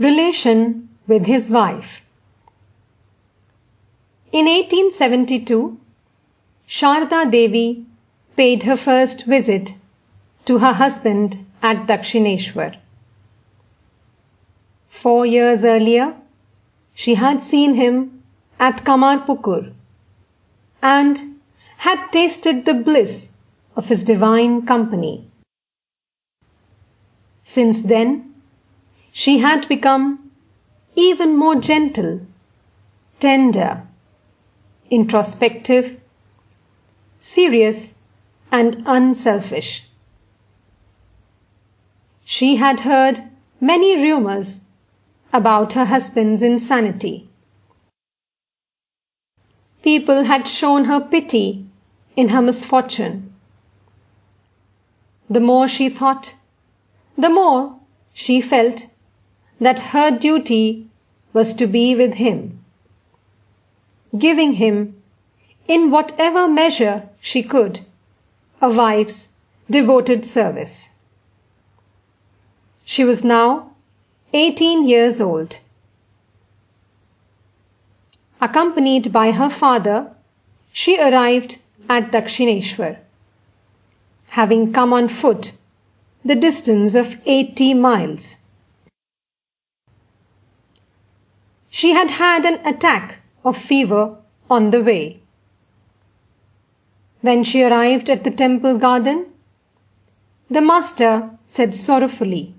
Relation with his wife. In 1872, Sharda Devi paid her first visit to her husband at Dakshineshwar. 4 years earlier, she had seen him at Kamarpukur and had tasted the bliss of his divine company. Since then, she had become even more gentle, tender, introspective, serious, and unselfish. She had heard many rumors about her husband's insanity. People had shown her pity in her misfortune. The more she thought, the more she felt that her duty was to be with him, giving him, in whatever measure she could, a wife's devoted service. She was now 18 years old. Accompanied by her father, she arrived at Dakshineshwar, having come on foot the distance of 80 miles. She had had an attack of fever on the way. When she arrived at the temple garden, the master said sorrowfully,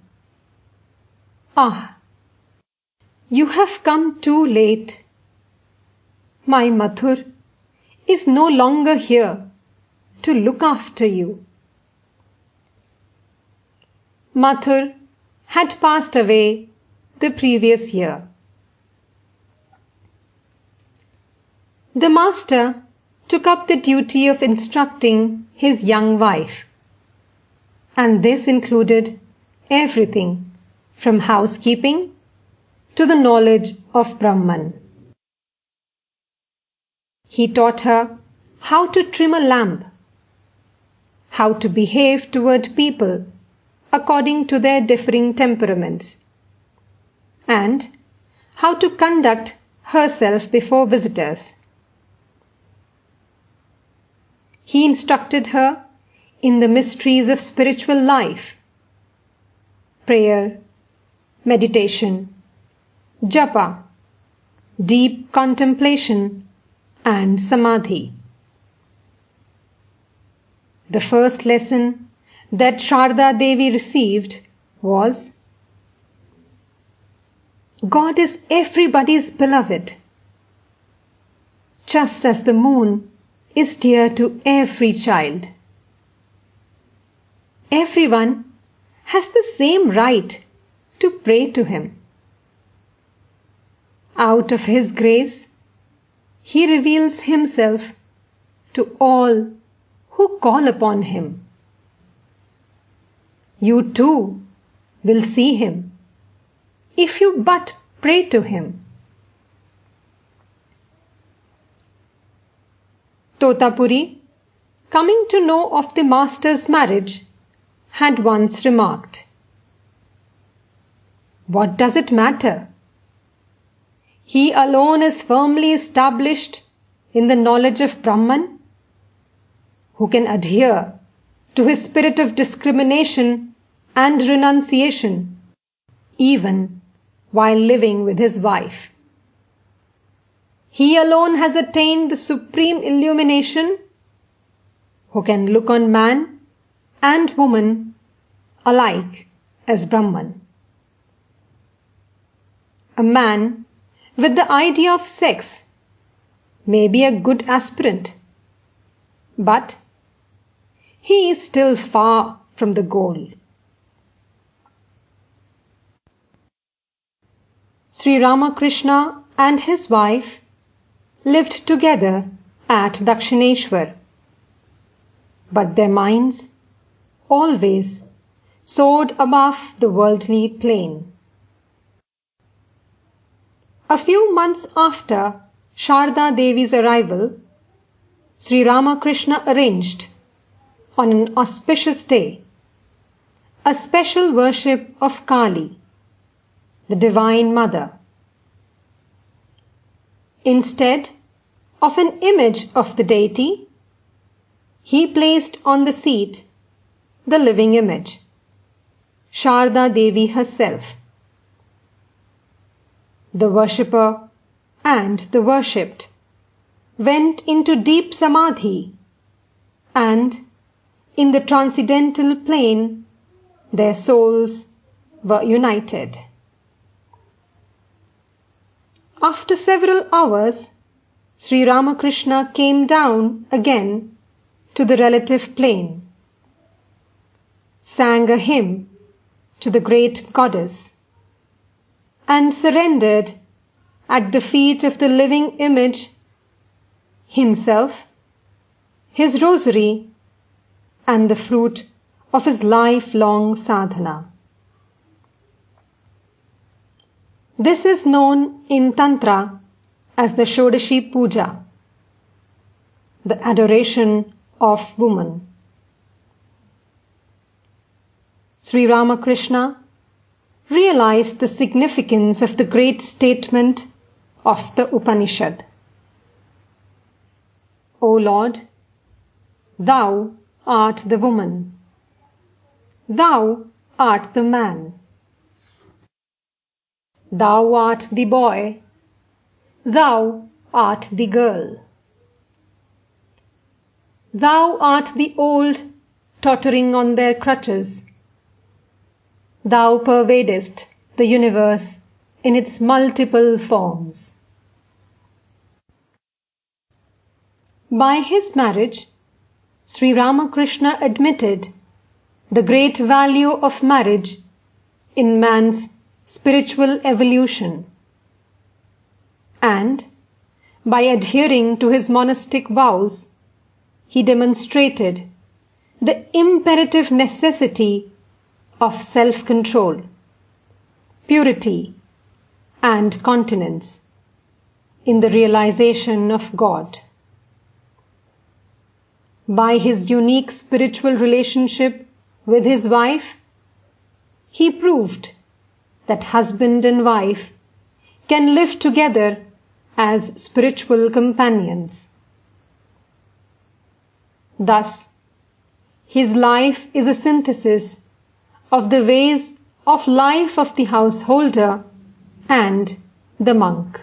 "Ah, you have come too late. My Mathur is no longer here to look after you." Mathur had passed away the previous year. The master took up the duty of instructing his young wife, and this included everything from housekeeping to the knowledge of Brahman. He taught her how to trim a lamp, how to behave toward people according to their differing temperaments, and how to conduct herself before visitors. He instructed her in the mysteries of spiritual life, prayer, meditation, japa, deep contemplation, and samadhi. The first lesson that Sharda Devi received was, God is everybody's beloved, just as the moon is dear to every child. Everyone has the same right to pray to him. Out of his grace, he reveals himself to all who call upon him. You too will see him if you but pray to him. Totapuri, coming to know of the master's marriage, had once remarked, "What does it matter? He alone is firmly established in the knowledge of Brahman, who can adhere to his spirit of discrimination and renunciation, even while living with his wife. He alone has attained the supreme illumination, who can look on man and woman alike as Brahman." A man with the idea of sex may be a good aspirant, but he is still far from the goal. Sri Ramakrishna and his wife lived together at Dakshineshwar, but their minds always soared above the worldly plane. A few months after Sharda Devi's arrival, Sri Ramakrishna arranged, on an auspicious day, a special worship of Kali, the Divine Mother. Instead of an image of the deity, he placed on the seat the living image, Sharda Devi herself. The worshipper and the worshipped went into deep samadhi, and in the transcendental plane their souls were united. After several hours, Sri Ramakrishna came down again to the relative plane, sang a hymn to the great goddess, and surrendered at the feet of the living image himself, his rosary, and the fruit of his lifelong sadhana. This is known in Tantra as the Shodashi Puja, the adoration of woman. Sri Ramakrishna realized the significance of the great statement of the Upanishad. O Lord, Thou art the woman, Thou art the man, Thou art the boy, Thou art the girl, Thou art the old tottering on their crutches, Thou pervadest the universe in its multiple forms. By his marriage, Sri Ramakrishna admitted the great value of marriage in man's spiritual evolution, and by adhering to his monastic vows, he demonstrated the imperative necessity of self-control, purity, and continence in the realization of God. By his unique spiritual relationship with his wife, he proved that husband and wife can live together as spiritual companions. Thus, his life is a synthesis of the ways of life of the householder and the monk.